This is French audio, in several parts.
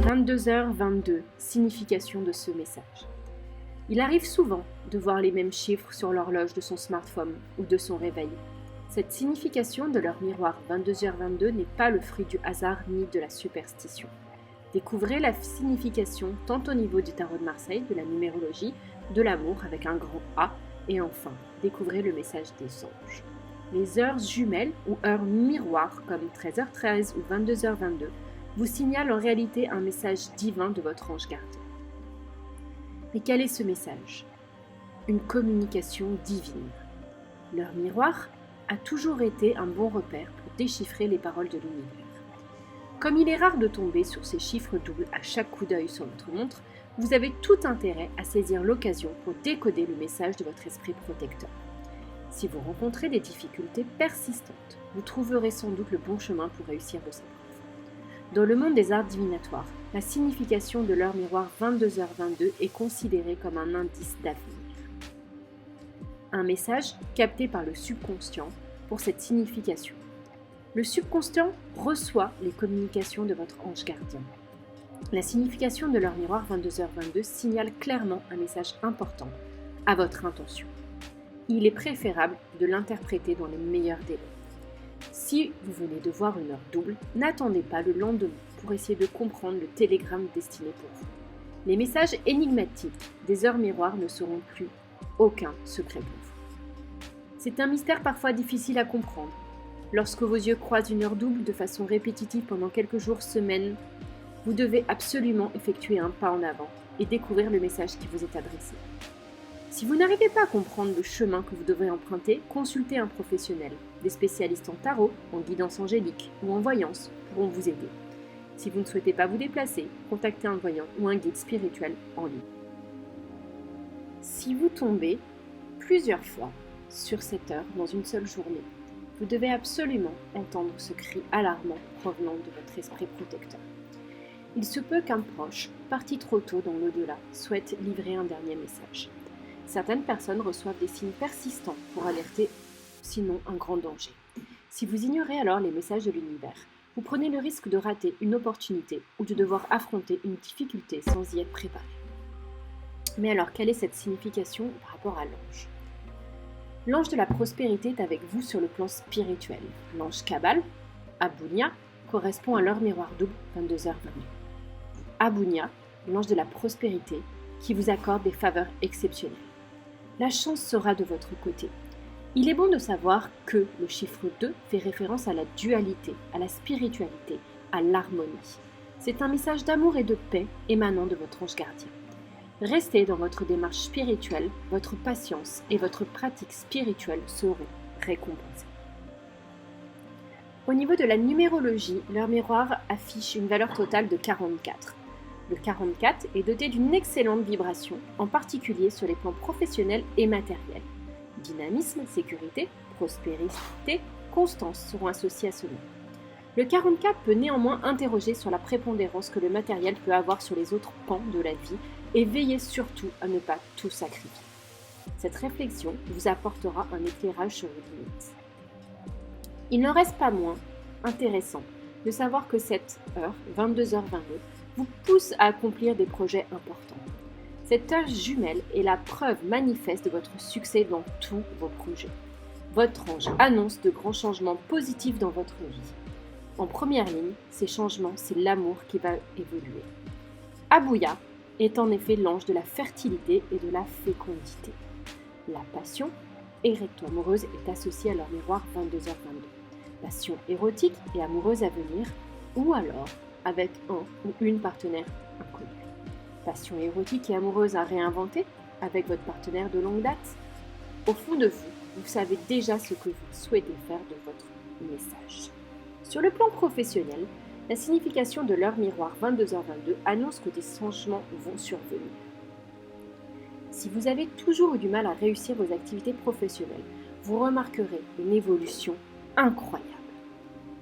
22h22, signification de ce message. Il arrive souvent de voir les mêmes chiffres sur l'horloge de son smartphone ou de son réveil. Cette signification de leur miroir 22h22 n'est pas le fruit du hasard ni de la superstition. Découvrez la signification tant au niveau du tarot de Marseille, de la numérologie, de l'amour avec un grand A, et enfin, découvrez le message des anges. Les heures jumelles ou heures miroirs comme 13h13 ou 22h22 vous signalent en réalité un message divin de votre ange gardien. Et quel est ce message ? Une communication divine. Leur miroir a toujours été un bon repère pour déchiffrer les paroles de l'univers. Comme il est rare de tomber sur ces chiffres doubles à chaque coup d'œil sur votre montre, vous avez tout intérêt à saisir l'occasion pour décoder le message de votre esprit protecteur. Si vous rencontrez des difficultés persistantes, vous trouverez sans doute le bon chemin pour réussir vos épreuves. Dans le monde des arts divinatoires, la signification de l'heure miroir 22h22 est considérée comme un indice d'avenir. Un message capté par le subconscient pour cette signification. Le subconscient reçoit les communications de votre ange gardien. La signification de l'heure miroir 22h22 signale clairement un message important à votre intention. Il est préférable de l'interpréter dans les meilleurs délais. Si vous venez de voir une heure double, n'attendez pas le lendemain pour essayer de comprendre le télégramme destiné pour vous. Les messages énigmatiques des heures miroirs ne seront plus aucun secret pour vous. C'est un mystère parfois difficile à comprendre. Lorsque vos yeux croisent une heure double de façon répétitive pendant quelques jours, semaines, vous devez absolument effectuer un pas en avant et découvrir le message qui vous est adressé. Si vous n'arrivez pas à comprendre le chemin que vous devrez emprunter, consultez un professionnel. Des spécialistes en tarot, en guidance angélique ou en voyance pourront vous aider. Si vous ne souhaitez pas vous déplacer, contactez un voyant ou un guide spirituel en ligne. Si vous tombez plusieurs fois sur cette heure dans une seule journée, vous devez absolument entendre ce cri alarmant provenant de votre esprit protecteur. Il se peut qu'un proche, parti trop tôt dans l'au-delà, souhaite livrer un dernier message. Certaines personnes reçoivent des signes persistants pour alerter, sinon un grand danger. Si vous ignorez alors les messages de l'univers, vous prenez le risque de rater une opportunité ou de devoir affronter une difficulté sans y être préparé. Mais alors, quelle est cette signification par rapport à l'ange ? L'ange de la prospérité est avec vous sur le plan spirituel. L'ange Kabal, Abounia, correspond à l'heure miroir double 22h22. Abounia, l'ange de la prospérité, qui vous accorde des faveurs exceptionnelles. La chance sera de votre côté. Il est bon de savoir que le chiffre 2 fait référence à la dualité, à la spiritualité, à l'harmonie. C'est un message d'amour et de paix émanant de votre ange gardien. Restez dans votre démarche spirituelle, votre patience et votre pratique spirituelle seront récompensées. Au niveau de la numérologie, l'heure miroir affiche une valeur totale de 44. Le 44 est doté d'une excellente vibration, en particulier sur les plans professionnels et matériels. Dynamisme, sécurité, prospérité, constance seront associés à ce nom. Le 44 peut néanmoins interroger sur la prépondérance que le matériel peut avoir sur les autres pans de la vie et veillez surtout à ne pas tout sacrifier. Cette réflexion vous apportera un éclairage sur vos limites. Il n'en reste pas moins intéressant de savoir que cette heure, 22h22, vous pousse à accomplir des projets importants. Cette heure jumelle est la preuve manifeste de votre succès dans tous vos projets. Votre ange annonce de grands changements positifs dans votre vie. En première ligne, ces changements, c'est l'amour qui va évoluer. Abouya est en effet l'ange de la fertilité et de la fécondité. La passion érecto-amoureuse est associée à leur miroir 22h22. Passion érotique et amoureuse à venir, ou alors avec un ou une partenaire inconnue. Passion érotique et amoureuse à réinventer avec votre partenaire de longue date. Au fond de vous, vous savez déjà ce que vous souhaitez faire de votre message. Sur le plan professionnel, la signification de l'heure miroir 22h22 annonce que des changements vont survenir. Si vous avez toujours eu du mal à réussir vos activités professionnelles, vous remarquerez une évolution incroyable.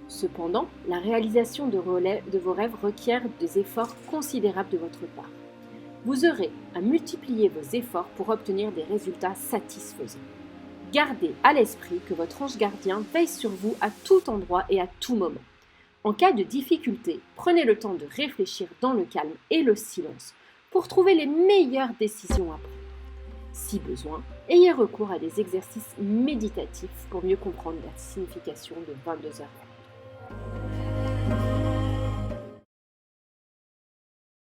Cependant, la réalisation de vos rêves requiert des efforts considérables de votre part. Vous aurez à multiplier vos efforts pour obtenir des résultats satisfaisants. Gardez à l'esprit que votre ange gardien veille sur vous à tout endroit et à tout moment. En cas de difficulté, prenez le temps de réfléchir dans le calme et le silence pour trouver les meilleures décisions à prendre. Si besoin, ayez recours à des exercices méditatifs pour mieux comprendre la signification de 22h.